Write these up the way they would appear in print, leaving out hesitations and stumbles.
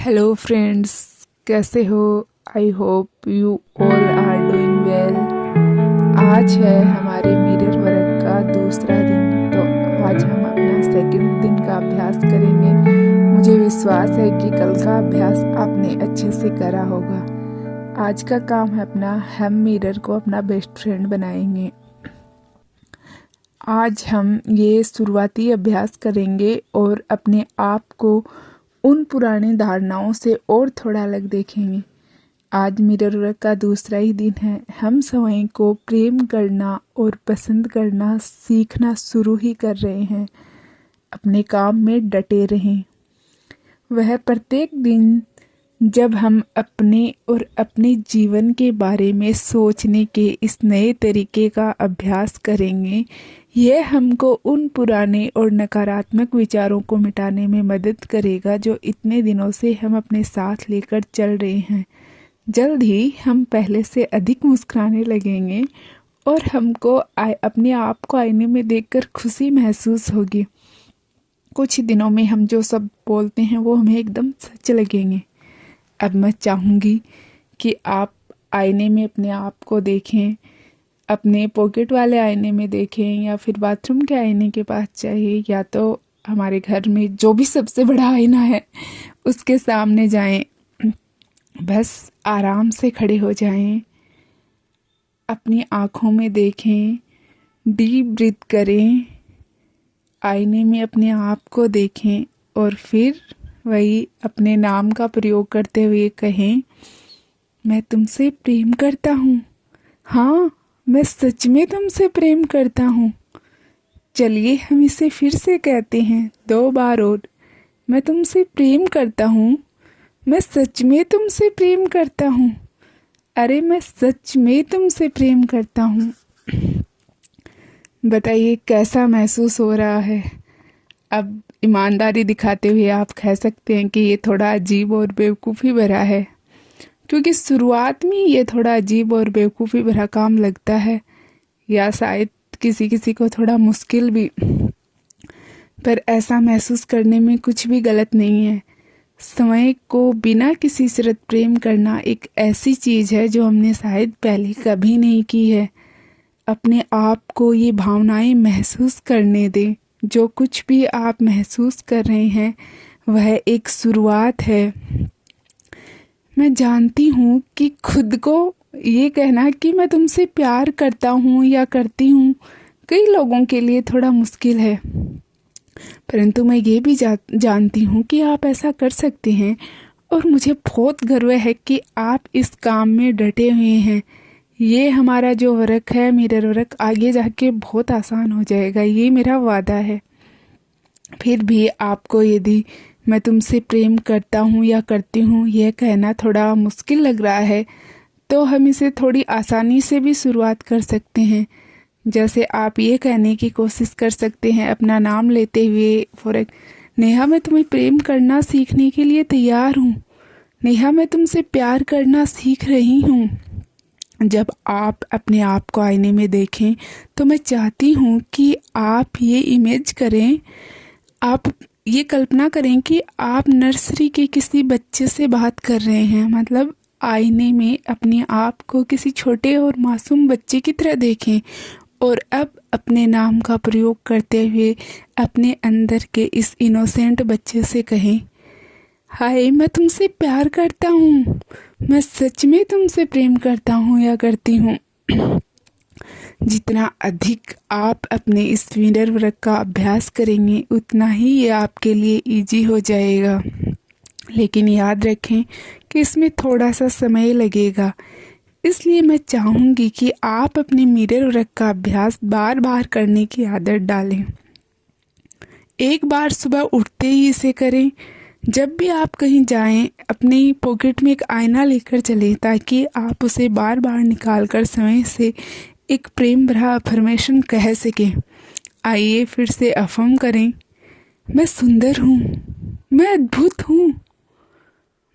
Hello friends, कैसे हो? I hope you all are doing well. आज है हमारे मिरर वर्क का दूसरा दिन, तो आज हम अपना सेकंड दिन का अभ्यास करेंगे। मुझे विश्वास है कि कल का अभ्यास आपने अच्छे से करा होगा। आज का काम है अपना, हम मिरर को अपना बेस्ट फ्रेंड बनाएंगे। आज हम ये शुरुआती अभ्यास करेंगे और अपने आप को उन पुरानी धारणाओं से और थोड़ा अलग देखेंगे। आज मिरर वर्क का दूसरा ही दिन है। हम स्वयं को प्रेम करना और पसंद करना सीखना शुरू ही कर रहे हैं। अपने काम में डटे रहें। वह प्रत्येक दिन जब हम अपने और अपने जीवन के बारे में सोचने के इस नए तरीके का अभ्यास करेंगे, यह हमको उन पुराने और नकारात्मक विचारों को मिटाने में मदद करेगा जो इतने दिनों से हम अपने साथ लेकर चल रहे हैं। जल्द ही हम पहले से अधिक मुस्कुराने लगेंगे और हमको अपने आप को आईने में देखकर खुशी महसूस होगी। कुछ दिनों में हम जो सब बोलते हैं वो हमें एकदम सच लगेंगे। अब मैं चाहूँगी कि आप आईने में अपने आप को देखें, अपने पॉकेट वाले आईने में देखें या फिर बाथरूम के आईने के पास जाइए, या तो हमारे घर में जो भी सबसे बड़ा आईना है उसके सामने जाएं। बस आराम से खड़े हो जाएं, अपनी आँखों में देखें, डीप ब्रीथ करें, आईने में अपने आप को देखें और फिर वही अपने नाम का प्रयोग करते हुए कहें, मैं तुमसे प्रेम करता हूँ। हाँ, मैं सच में तुमसे प्रेम करता हूँ। चलिए हम इसे फिर से कहते हैं 2 बार और। मैं तुमसे प्रेम करता हूँ। मैं सच में तुमसे प्रेम करता हूँ। अरे मैं सच में तुमसे प्रेम करता हूँ। बताइए कैसा महसूस हो रहा है? अब ईमानदारी दिखाते हुए आप कह सकते हैं कि ये थोड़ा अजीब और बेवकूफ़ी भरा है, क्योंकि शुरुआत में ये थोड़ा अजीब और बेवकूफ़ी भरा काम लगता है, या शायद किसी किसी को थोड़ा मुश्किल भी। पर ऐसा महसूस करने में कुछ भी गलत नहीं है। समय को बिना किसी शर्त प्रेम करना एक ऐसी चीज़ है जो हमने शायद पहले कभी नहीं की है। अपने आप को ये भावनाएं महसूस करने दें। जो कुछ भी आप महसूस कर रहे हैं वह एक शुरुआत है। मैं जानती हूँ कि खुद को ये कहना कि मैं तुमसे प्यार करता हूँ या करती हूँ कई लोगों के लिए थोड़ा मुश्किल है, परंतु मैं ये भी जानती हूँ कि आप ऐसा कर सकते हैं और मुझे बहुत गर्व है कि आप इस काम में डटे हुए हैं। ये हमारा जो वर्क है, मिरर वर्क, आगे जाके बहुत आसान हो जाएगा, ये मेरा वादा है। फिर भी आपको यदि मैं तुमसे प्रेम करता हूँ या करती हूँ यह कहना थोड़ा मुश्किल लग रहा है, तो हम इसे थोड़ी आसानी से भी शुरुआत कर सकते हैं। जैसे आप ये कहने की कोशिश कर सकते हैं अपना नाम लेते हुए, नेहा मैं तुम्हें प्रेम करना सीखने के लिए तैयार हूँ। नेहा मैं तुमसे प्यार करना सीख रही हूँ। जब आप अपने आप को आईने में देखें तो मैं चाहती हूँ कि आप ये इमेज करें, आप ये कल्पना करें कि आप नर्सरी के किसी बच्चे से बात कर रहे हैं। मतलब आईने में अपने आप को किसी छोटे और मासूम बच्चे की तरह देखें और अब अपने नाम का प्रयोग करते हुए अपने अंदर के इस इनोसेंट बच्चे से कहें, हाय मैं तुमसे प्यार करता हूँ। मैं सच में तुमसे प्रेम करता हूँ या करती हूँ। जितना अधिक आप अपने इस मिरर वर्क का अभ्यास करेंगे उतना ही ये आपके लिए इजी हो जाएगा। लेकिन याद रखें कि इसमें थोड़ा सा समय लगेगा, इसलिए मैं चाहूँगी कि आप अपने मिरर वर्क का अभ्यास बार बार करने की आदत डालें। एक बार सुबह उठते ही इसे करें। जब भी आप कहीं जाएं अपनी पॉकेट में एक आईना लेकर चलें, ताकि आप उसे बार बार निकाल कर समय से एक प्रेम भरा अफर्मेशन कह सकें। आइए फिर से अफर्म करें, मैं सुंदर हूँ, मैं अद्भुत हूँ,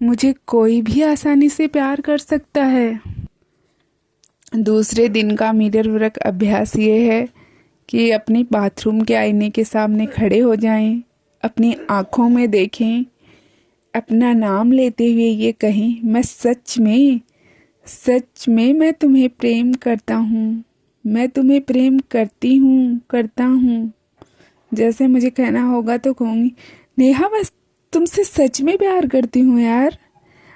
मुझे कोई भी आसानी से प्यार कर सकता है। दूसरे दिन का मिरर वर्क अभ्यास ये है कि अपनी बाथरूम के आईने के सामने खड़े हो जाएं, अपनी आँखों में देखें, अपना नाम लेते हुए ये कहें, मैं सच में मैं तुम्हें प्रेम करता हूँ, मैं तुम्हें प्रेम करता हूँ। जैसे मुझे कहना होगा तो कहूँगी, नेहा बस तुमसे सच में प्यार करती हूँ यार,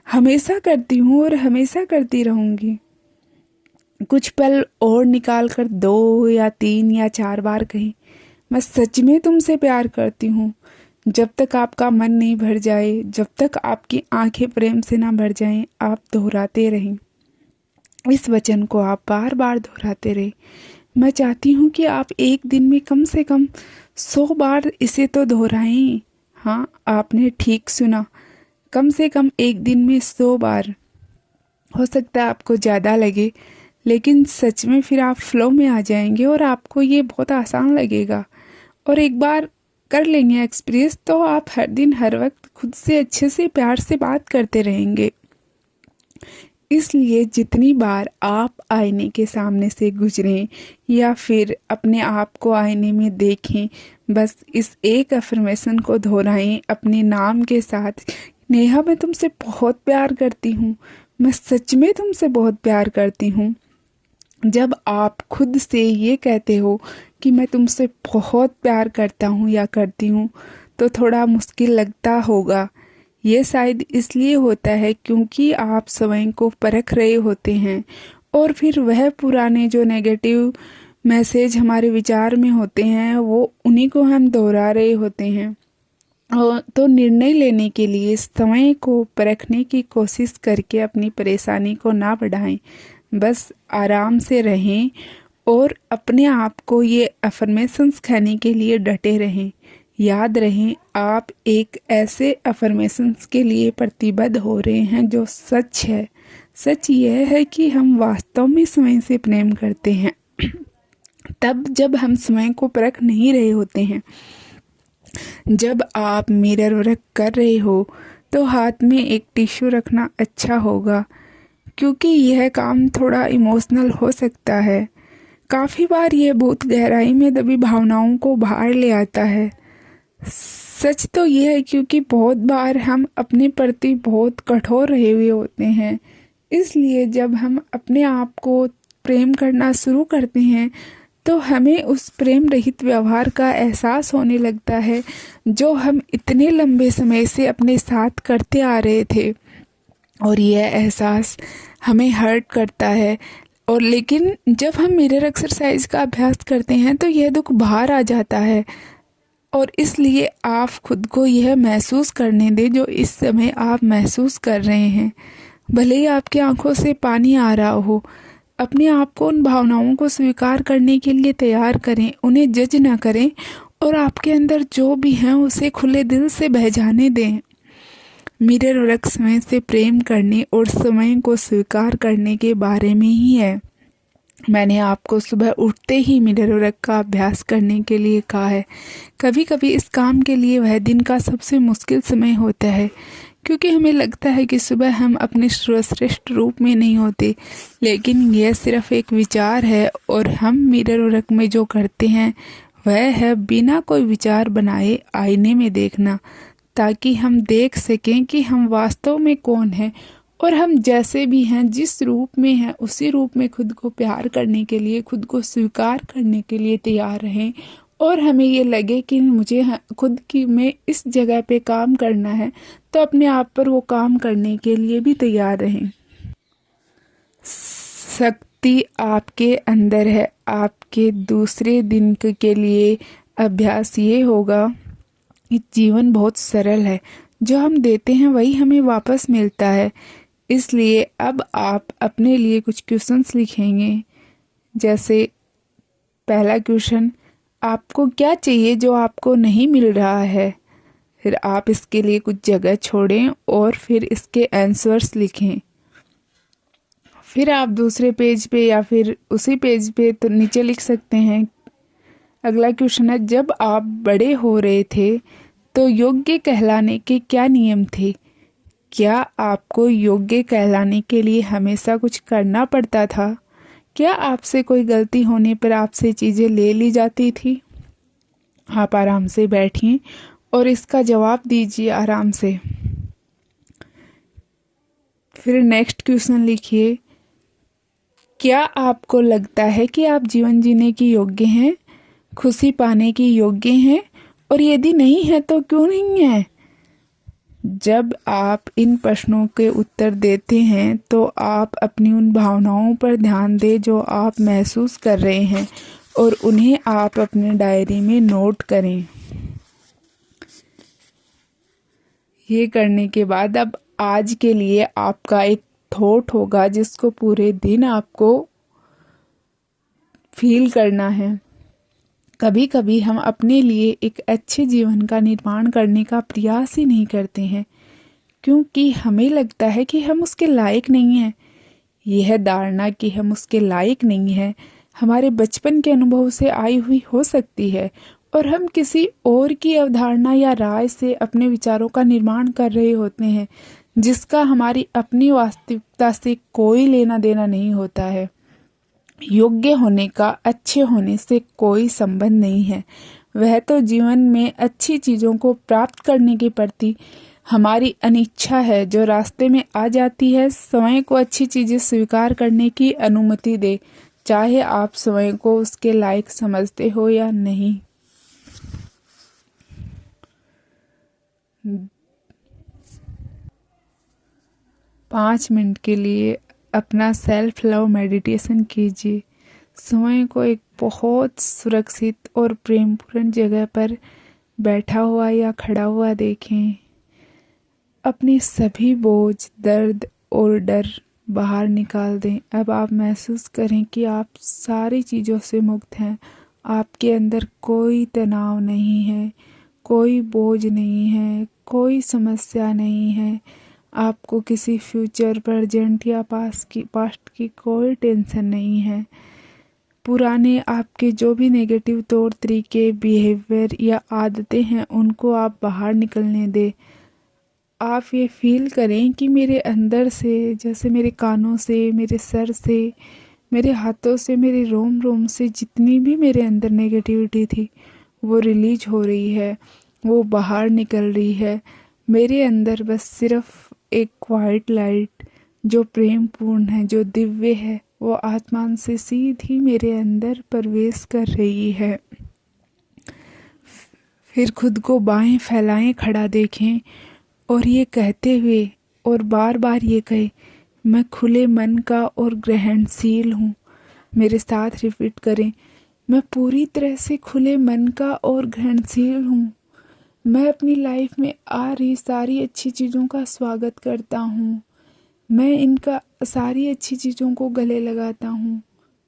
हमेशा करती हूँ और हमेशा करती रहूँगी। कुछ पल और निकाल कर 2 या 3 या 4 बार कहीं, मैं सच में तुमसे प्यार करती हूँ। जब तक आपका मन नहीं भर जाए, जब तक आपकी आंखें प्रेम से ना भर जाएं, आप दोहराते रहें। इस वचन को आप बार बार दोहराते रहें। मैं चाहती हूँ कि आप एक दिन में कम से कम 100 बार इसे तो दोहराएं। हाँ, आपने ठीक सुना, कम से कम एक दिन में 100 बार। हो सकता है आपको ज़्यादा लगे, लेकिन सच में फिर आप फ्लो में आ जाएंगे और आपको ये बहुत आसान लगेगा। और एक बार कर लेंगे एक्सपीरियंस तो आप हर दिन हर वक्त खुद से अच्छे से प्यार से बात करते रहेंगे। इसलिए जितनी बार आप आईने के सामने से गुजरें या फिर अपने आप को आईने में देखें, बस इस एक अफर्मेशन को दोहराएं अपने नाम के साथ, नेहा मैं तुमसे बहुत प्यार करती हूँ, मैं सच में तुमसे बहुत प्यार करती हूँ। जब आप खुद से ये कहते हो कि मैं तुमसे बहुत प्यार करता हूँ या करती हूँ, तो थोड़ा मुश्किल लगता होगा। ये शायद इसलिए होता है क्योंकि आप स्वयं को परख रहे होते हैं और फिर वह पुराने जो नेगेटिव मैसेज हमारे विचार में होते हैं वो उन्हीं को हम दोहरा रहे होते हैं। तो निर्णय लेने के लिए समय को परखने की कोशिश करके अपनी परेशानी को ना बढ़ाएं, बस आराम से रहें और अपने आप को ये अफर्मेशंस खाने के लिए डटे रहें। याद रहें, आप एक ऐसे अफर्मेशंस के लिए प्रतिबद्ध हो रहे हैं जो सच है। सच यह है कि हम वास्तव में स्वयं से प्रेम करते हैं तब जब हम स्वयं को परख नहीं रहे होते हैं। जब आप मिरर वर्क कर रहे हो तो हाथ में एक टिश्यू रखना अच्छा होगा, क्योंकि यह काम थोड़ा इमोशनल हो सकता है। काफ़ी बार यह बहुत गहराई में दबी भावनाओं को बाहर ले आता है। सच तो यह है क्योंकि बहुत बार हम अपने प्रति बहुत कठोर रहे हुए होते हैं। इसलिए जब हम अपने आप को प्रेम करना शुरू करते हैं तो हमें उस प्रेम रहित व्यवहार का एहसास होने लगता है जो हम इतने लंबे समय से अपने साथ करते आ रहे थे, और यह एहसास हमें हर्ट करता है। और लेकिन जब हम मिरर एक्सरसाइज का अभ्यास करते हैं तो यह दुख बाहर आ जाता है, और इसलिए आप खुद को यह महसूस करने दें जो इस समय आप महसूस कर रहे हैं। भले ही आपकी आंखों से पानी आ रहा हो, अपने आप को उन भावनाओं को स्वीकार करने के लिए तैयार करें, उन्हें जज ना करें और आपके अंदर जो भी हैं उसे खुले दिल से बह जाने दें। मिरर वर्क समय से प्रेम करने और समय को स्वीकार करने के बारे में ही है। मैंने आपको सुबह उठते ही मिरर वर्क का अभ्यास करने के लिए कहा है। कभी कभी इस काम के लिए वह दिन का सबसे मुश्किल समय होता है, क्योंकि हमें लगता है कि सुबह हम अपने सर्वश्रेष्ठ रूप में नहीं होते, लेकिन यह सिर्फ एक विचार है और हम मिरर वर्क में जो करते हैं वह है बिना कोई विचार बनाए आईने में देखना, ताकि हम देख सकें कि हम वास्तव में कौन हैं और हम जैसे भी हैं, जिस रूप में हैं उसी रूप में खुद को प्यार करने के लिए, खुद को स्वीकार करने के लिए तैयार रहें। और हमें ये लगे कि मुझे खुद की में इस जगह पे काम करना है, तो अपने आप पर वो काम करने के लिए भी तैयार रहें। शक्ति आपके अंदर है। आपके दूसरे दिन के लिए अभ्यास ये होगा कि जीवन बहुत सरल है, जो हम देते हैं वही हमें वापस मिलता है। इसलिए अब आप अपने लिए कुछ क्वेश्चंस लिखेंगे। जैसे पहला क्वेश्चन, आपको क्या चाहिए जो आपको नहीं मिल रहा है। फिर आप इसके लिए कुछ जगह छोड़ें और फिर इसके आंसर्स लिखें। फिर आप दूसरे पेज पे या फिर उसी पेज पे तो नीचे लिख सकते हैं। अगला क्वेश्चन है, जब आप बड़े हो रहे थे तो योग्य कहलाने के क्या नियम थे। क्या आपको योग्य कहलाने के लिए हमेशा कुछ करना पड़ता था। क्या आपसे कोई गलती होने पर आपसे चीज़ें ले ली जाती थी। आप आराम से बैठिए और इसका जवाब दीजिए आराम से। फिर नेक्स्ट क्वेश्चन लिखिए, क्या आपको लगता है कि आप जीवन जीने की योग्य हैं, खुशी पाने की योग्य हैं, और यदि नहीं है तो क्यों नहीं है? जब आप इन प्रश्नों के उत्तर देते हैं तो आप अपनी उन भावनाओं पर ध्यान दें जो आप महसूस कर रहे हैं, और उन्हें आप अपने डायरी में नोट करें। ये करने के बाद अब आज के लिए आपका एक थॉट होगा जिसको पूरे दिन आपको फील करना है। कभी कभी हम अपने लिए एक अच्छे जीवन का निर्माण करने का प्रयास ही नहीं करते हैं, क्योंकि हमें लगता है कि हम उसके लायक नहीं हैं। यह धारणा कि हम उसके लायक नहीं हैं हमारे बचपन के अनुभव से आई हुई हो सकती है, और हम किसी और की अवधारणा या राय से अपने विचारों का निर्माण कर रहे होते हैं, जिसका हमारी अपनी वास्तविकता से कोई लेना देना नहीं होता है। योग्य होने का अच्छे होने से कोई संबंध नहीं है। वह तो जीवन में अच्छी चीज़ों को प्राप्त करने के प्रति हमारी अनिच्छा है जो रास्ते में आ जाती है। स्वयं को अच्छी चीज़ें स्वीकार करने की अनुमति दे, चाहे आप स्वयं को उसके लायक समझते हो या नहीं। पाँच मिनट के लिए अपना सेल्फ लव मेडिटेशन कीजिए। स्वयं को एक बहुत सुरक्षित और प्रेमपूर्ण जगह पर बैठा हुआ या खड़ा हुआ देखें। अपने सभी बोझ, दर्द और डर बाहर निकाल दें। अब आप महसूस करें कि आप सारी चीज़ों से मुक्त हैं। आपके अंदर कोई तनाव नहीं है, कोई बोझ नहीं है, कोई समस्या नहीं है। आपको किसी फ्यूचर, प्रेजेंट या पास्ट की कोई टेंशन नहीं है। पुराने आपके जो भी नेगेटिव तौर तरीके, बिहेवियर या आदतें हैं, उनको आप बाहर निकलने दें। आप ये फील करें कि मेरे अंदर से, जैसे मेरे कानों से, मेरे सर से, मेरे हाथों से, मेरे रोम रोम से जितनी भी मेरे अंदर नेगेटिविटी थी वो रिलीज हो रही है, वो बाहर निकल रही है। मेरे अंदर बस सिर्फ एक वाइट लाइट जो प्रेमपूर्ण है, जो दिव्य है, वो आत्मा से सीधी मेरे अंदर प्रवेश कर रही है। फिर खुद को बाएं फैलाएं, खड़ा देखें और ये कहते हुए और बार बार ये कहे, मैं खुले मन का और ग्रहणशील हूँ। मेरे साथ रिपीट करें, मैं पूरी तरह से खुले मन का और ग्रहणशील हूँ। मैं अपनी लाइफ में आ रही सारी अच्छी चीज़ों का स्वागत करता हूँ। मैं इनका सारी अच्छी चीज़ों को गले लगाता हूँ।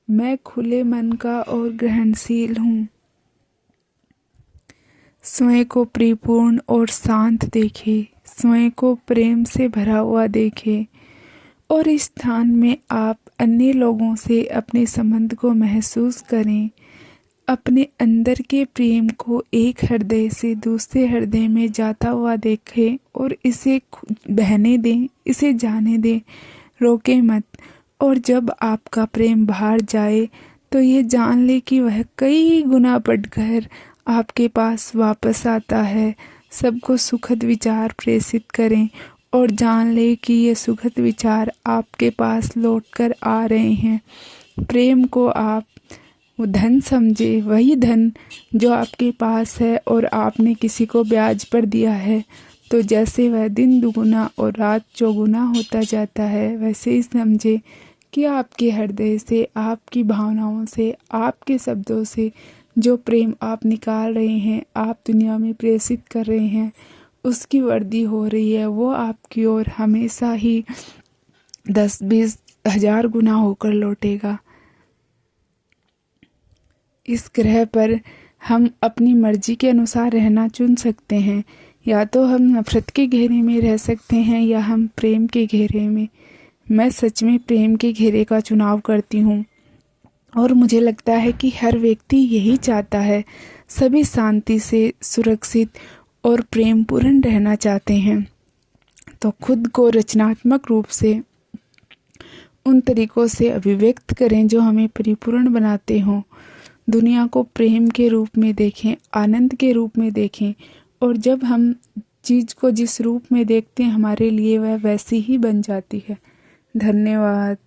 मैं खुले मन का और ग्रहणशील हूँ। स्वयं को परिपूर्ण और शांत देखें, स्वयं को प्रेम से भरा हुआ देखें, और इस स्थान में आप अन्य लोगों से अपने संबंध को महसूस करें। अपने अंदर के प्रेम को एक हृदय से दूसरे हृदय में जाता हुआ देखें और इसे बहने दें, इसे जाने दें, रोके मत। और जब आपका प्रेम बाहर जाए तो ये जान ले कि वह कई गुना बढ़कर आपके पास वापस आता है। सबको सुखद विचार प्रेषित करें और जान ले कि ये सुखद विचार आपके पास लौटकर आ रहे हैं। प्रेम को आप वो धन समझे, वही धन जो आपके पास है और आपने किसी को ब्याज पर दिया है। तो जैसे वह दिन दुगुना और रात चौगुना होता जाता है, वैसे ही समझे कि आपके हृदय से, आपकी भावनाओं से, आपके शब्दों से जो प्रेम आप निकाल रहे हैं, आप दुनिया में प्रेषित कर रहे हैं, उसकी वृद्धि हो रही है। वो आपकी ओर हमेशा ही 10-20 हजार गुना होकर लौटेगा। इस ग्रह पर हम अपनी मर्जी के अनुसार रहना चुन सकते हैं। या तो हम नफरत के घेरे में रह सकते हैं या हम प्रेम के घेरे में। मैं सच में प्रेम के घेरे का चुनाव करती हूँ और मुझे लगता है कि हर व्यक्ति यही चाहता है। सभी शांति से, सुरक्षित और प्रेमपूर्ण रहना चाहते हैं। तो खुद को रचनात्मक रूप से उन तरीकों से अभिव्यक्त करें जो हमें परिपूर्ण बनाते हों। दुनिया को प्रेम के रूप में देखें, आनंद के रूप में देखें। और जब हम चीज़ को जिस रूप में देखते हैं हमारे लिए वह वैसी ही बन जाती है। धन्यवाद।